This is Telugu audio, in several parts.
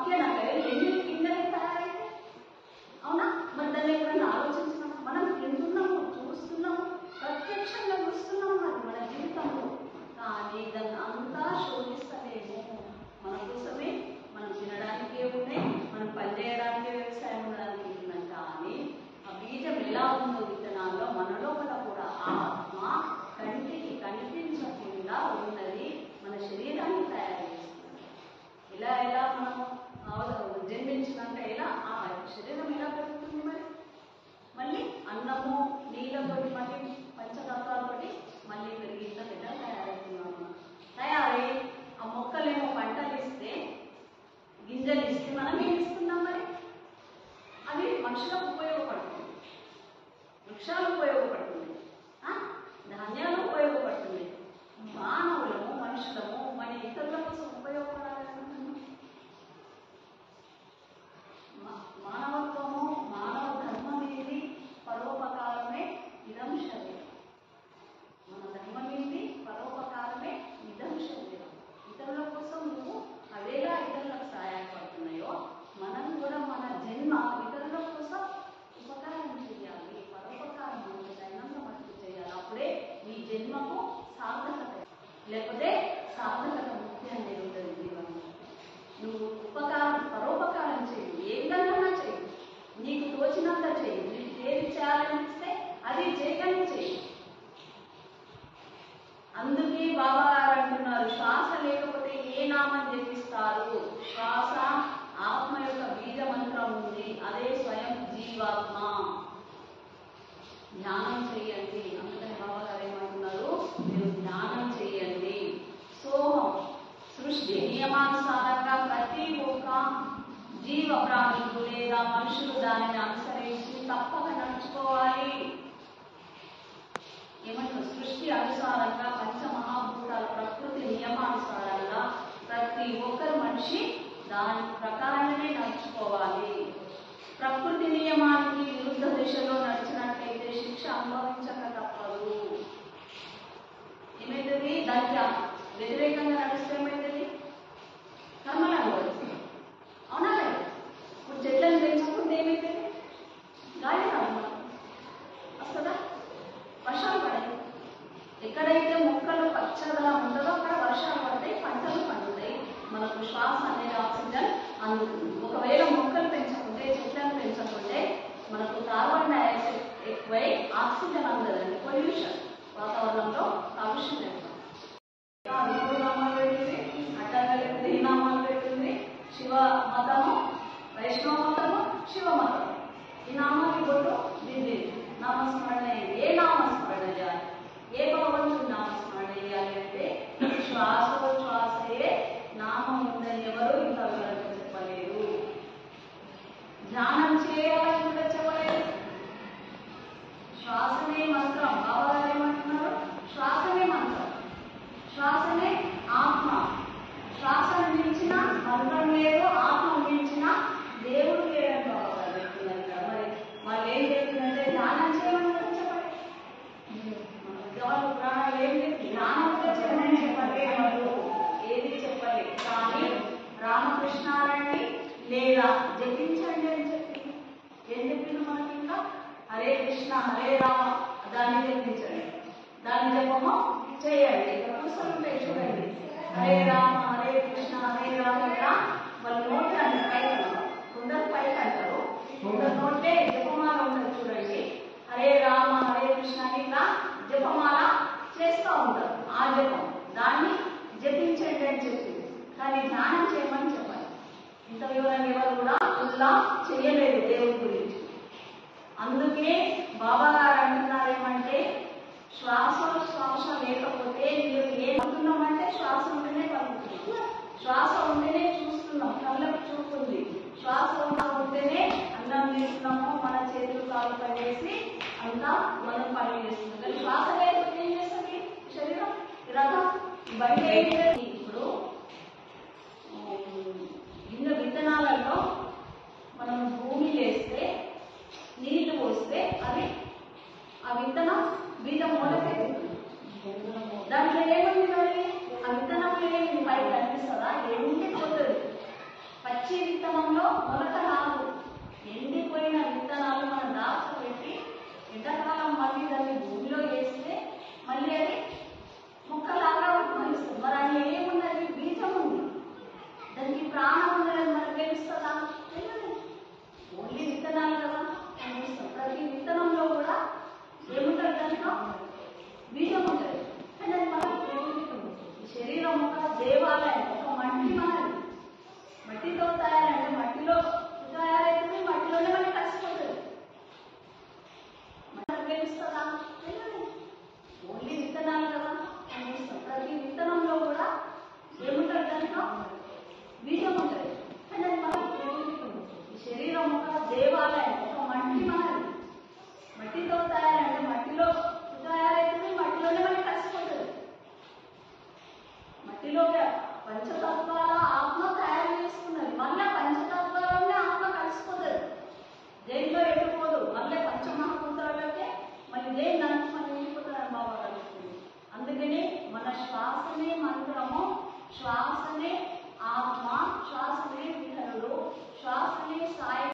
మక్కినాక ఎన్ని గింజలు తయారైతే అవునా? మరి దాన్ని ఎప్పుడైనా ఆలోచించినాం? మనం తింటున్నాము, చూస్తున్నాము, ప్రత్యక్షంగా చూస్తున్నాము మరి మన జీవితంలో. కానీ దాన్ని అంతా శోధిస్తలేము. మన కోసమే మనం తినడానికే ఉన్నాయి, మనం పని చేయడానికే వ్యవసాయం ఉండడానికి ఉంటున్నాం. కానీ ఆ బీజం ఎలా ఉందో విత్తనాల్లో మన లోపల కూడా ఆత్మ కంటికి కనిపించకుండా ఉన్నది మన శరీరాన్ని తయారు చేస్తుంది. ఎలా మనం జన్మించినాక ఎలా ఆ శరీరం ఎలా పెరుగుతుంది? మళ్ళీ అన్నము నీళ్ళతోటి మళ్ళీ పంచతత్వాలతోటి మళ్ళీ పెరిగిన బిడ్డ తయారవుతున్నాము. తయారై ఆ మొక్కలేమో పంటలు ఇస్తే, గింజలు ఇస్తే మనం ఏం ఇస్తున్నాం? మరి అది మనుషులకు ఉపయోగపడుతుంది, వృక్షాలు ఉపయోగపడుతుంది, ధాన్యాలు ఉపయోగపడుతుంది. మానవులము మనుషులము మన ఇతరుల కోసం ఉపయోగపడాలి. మానవత్వము, మానవ ధర్మం ఏది? పరోపకారమే ఇదం శరీరం. మన ధర్మం ఏంటి? పరోపకారమే ఇదం శరీరం. ఇతరుల కోసం నువ్వు అవేలా ఇతరులకు సహాయపడుతున్నాయో మనం కూడా మన జన్మ ఇతరుల కోసం ఉపకారం చేయాలి, పరోపకారం దైనంగా మనకు చేయాలి. అప్పుడే ఈ జన్మకు సార్థకత. లేకపోతే సార్థకత ముఖ్యం అనేది ఉంటుంది జీవనంలో. నువ్వు పరోపకారం చేయి, ఏ విధంగా చేయి, నీకు తోచినంత చేయి. నీకు ఏది చేయాలనిపిస్తే అది చేయగానే చేయి. అందుకే బాబా గారు అంటున్నారు, శ్వాస లేకపోతే ఏ నామం జపిస్తారు? శ్వాస ఆత్మ యొక్క బీజ మంత్రం ఉంది, అదే స్వయం జీవాత్మ. ధ్యానం చేయండి. అందుకని బాబా గారు ఏమంటున్నారు? మీరు ధ్యానం చేయండి. సోహం సృష్టి నియమానుసారంగా ప్రతి ఒక్క జీవ ప్రాణులు లేదా మనుషులు దానిని అనుసరించి తప్పక నడుచుకోవాలి. ఏమంటారు? సృష్టి అనుసారంగా పంచమహాభూతాల ప్రకృతి నియమానుసారంగా ప్రతి ఒక్కరు మనిషి దాని ప్రకారంగానే నడుచుకోవాలి. ప్రకృతి నియమానికి విరుద్ధ దిశలో నడిచినట్లయితే శిక్ష అనుభవించక తప్పదు. ఏమైతుంది? దానికి వ్యతిరేకంగా నడిస్తే ఏమైతుంది? కర్మలు అనుభవిస్తుంది. అవునా లేదా? ఇప్పుడు చెట్లను పెంచుకుంటే ఏమైతుంది? గాలి రాదు వస్తుందా? వర్షాలు పడతాయి. ఎక్కడైతే మొక్కలు పచ్చగా ఉంటుందో అక్కడ వర్షాలు పడతాయి, పంటలు పండుతాయి, మనకు శ్వాస అనేది ఆక్సిజన్ అందుతుంది. ఒకవేళ మొక్కలు పెంచకుంటే, చెట్లను పెంచకుంటే మనకు కార్బన్ డైఆక్సైడ్ ఎక్కువై ఆక్సిజన్ అందదండి. పొల్యూషన్, వాతావరణంలో కాలుష్యం ఎక్కువ. అడ్డంగా నామాలు పెట్టింది. శివ మతము, వైష్ణవ మతము, శివ మతం. ఈ నామాలు ఇప్పుడు దీన్ని నామస్మరణ. ఏ నామస్మరణ చేయాలి? ఏ భగవంతుడు నామస్మరణ చేయాలి అంటే శ్వాసోచ్ఛ్వాసే నామం ఉందని ఎవరు ఇంకా వివరంగా చెప్పలేదు. ధ్యానం చేయాలని కూడా చెప్పలేదు. శ్వాసనే మంత్రం. బాబా గారు ఏమంటున్నారు? శ్వాసనే మంత్రం, శ్వాసనే ఆత్మ. శ్వాసను మించిన మంత్రం లేదు, ఆత్మ మించిన దేవుడు లేదని బాబా గారు చెప్తున్నారు. మరి వాళ్ళు ఏం చెప్తుందంటే ధ్యానం చేయమని కూడా చెప్పండి. వాళ్ళు ప్రాణాలు ఏం లేదు, ధ్యానం కూడా చేయమని చెప్పండి. వాళ్ళు ఏది చెప్పలేదు. కానీ రామకృష్ణారండి లేదా జపించండి అని చెప్పింది. ఏం చెప్పింది మనకి? ఇంకా హరే కృష్ణ హరే రామ దాన్ని జపించండి, దాన్ని జపము చేయండి. ఇక్కడ పుస్తకం ఉంటాయి చూడండి. హరే రామ హరే కృష్ణ హరే రామ. వాళ్ళు నోట్ అంటే పైకి కొందరు పైకి అంటారు, కొందరు నోటే జపమాల ఉంటుంది చూడండి. హరే రామ హరే కృష్ణ ఇట్లా జపమాల చేస్తూ ఉంటారు. ఆ జపం దాన్ని జపించండి అని చెప్పింది. కానీ ధ్యానం చేయమని చెప్పాలి. ఇంత వివరంగా ఎవరు కూడా ఉల్లా చేయలేదు దేవుడి గురించి. అందుకే బాబా గారు అంటున్నారు ఏమంటే శ్వాస లేకపోతే మీరు ఏం అనుకున్నామంటే శ్వాస ఉంటేనే పలుకుతున్నాం, శ్వాస ఉంటేనే చూస్తున్నాం, కళ్ళకు చూస్తుంది. శ్వాస ఉంటేనే అన్నం చేస్తున్నాము, మన చేతులు కాలు పనిచేసి అంతా మనం పని చేస్తున్నాం. కానీ శ్వాస లేకపోతే ఏం చేస్తుంది శరీరం? రథం బండి ఏంటంటే ఇప్పుడు ఇన్న విత్తనాలలో మనం భూమి వేస్తే నీళ్లు పోస్తే అది ఆ విత్తనం బీజం మొలకెత్తుతుంది. దాంట్లో ఏముంది? మరి ఆ విత్తనంలో ఏమి పైకి కనిపిస్తుందా? ఎండిపోతుంది. పచ్చి విత్తనంలో మొలక రాదు. ఎండిపోయిన విత్తనాలు మనం దాచిపెట్టి ఎండాకాలం మళ్ళీ దాన్ని భూమిలో వేస్తే మళ్ళీ అది మొక్కలాగా ఉద్భవిస్తుంది. మరి అది ఏమున్నది? బీజం ఉంది, దానికి ప్రాణం ఉన్నది. మనకు తెలుస్తుందా? తెలియదు. ఓన్లీ విత్తనాలు కదా కనిపిస్తాం. ప్రతి విత్తనంలో కూడా ఏముంటుంది? దాంట్లో బీజం ఉంటుంది. అంటే అది మనకు తెలుస్తుంది. శరీరం ఒక దేవాలయం, ఒక మట్టి మనది. మట్టితో తయారంటే మట్టిలో తయారైతుంది, మట్టిలోనే మనకి కలిసిపోతుంది. మనకు తెలుస్తుందా? తెలియదు. ఓన్లీ విత్తనాలు కదా కనిపిస్తాం. ప్రతి విత్తనంలో కూడా ఏముంటుంది? దాంట్లో బీజం ఉంటుంది. అంటే అది మనకు తెలుస్తుంది. శరీరం ఒక దేవాలయం, ఒక మట్టి మనది. మట్టితో తయారంటే మట్టిలో తయారైతుంది, మట్టిలోనే మనకి కలిసిపోతుంది. మట్టిలో పంచతత్వాల ఆత్మ తయారు చేసుకున్నది. మళ్ళీ పంచతత్వాలనే ఆత్మ కలిసిపోతుంది. దేనిలో ఎట్టుకోదు. మళ్ళీ పంచమహాభూతాలకే మళ్ళీ దేని దానికి మనం వెళ్ళిపోతారని బాబా కలుస్తుంది. అందుకని మన శ్వాసనే మంత్రము, శ్వాసనే ఆత్మ, శ్వాసనే విహరుడు, శ్వాసనే సాయి.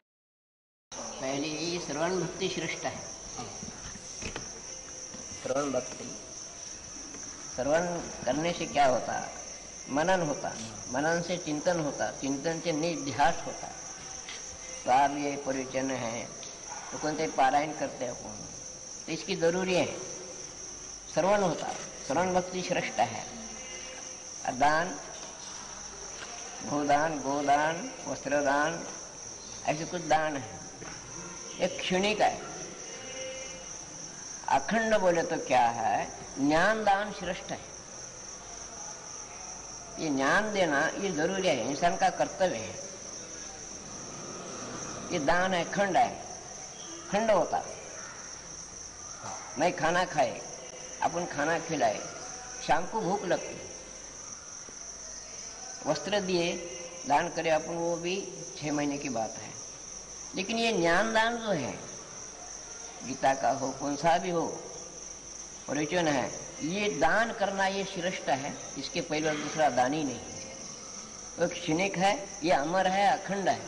पहले ये श्रवण भक्ति श्रेष्ठ है। श्रवण भक्ति, श्रवण करने से क्या होता? मनन होता, मनन से चिंतन होता, चिंतन से निध्यास होता। कार्य परिचन है तो कौन से पारायण करते हैं कौन, तो इसकी जरूरी है। श्रवण होता, श्रवण भक्ति श्रेष्ठ है। दान, भूदान, गोदान, वस्त्रदान, ऐसे कुछ दान है। एक क्षणिक है। अखंड बोले तो क्या है? ज्ञान दान श्रेष्ठ है। ये ज्ञान देना ये जरूरी है, इंसान का कर्तव्य है। ये दान है, खंड है, खंड होता। नहीं खाना खाए, अपन खाना खिलाए, शाम को भूख लगती, वस्त्र दिए, दान करे अपन, वो भी 6 महीने की बात है। लेकिन ये ज्ञान दान जो है, गीता का हो, कौन सा भी हो, परिचन है, ये दान करना ये श्रेष्ठ है। इसके पहले दूसरा दान ही नहीं है। वो क्षणिक है, ये अमर है, अखंड है।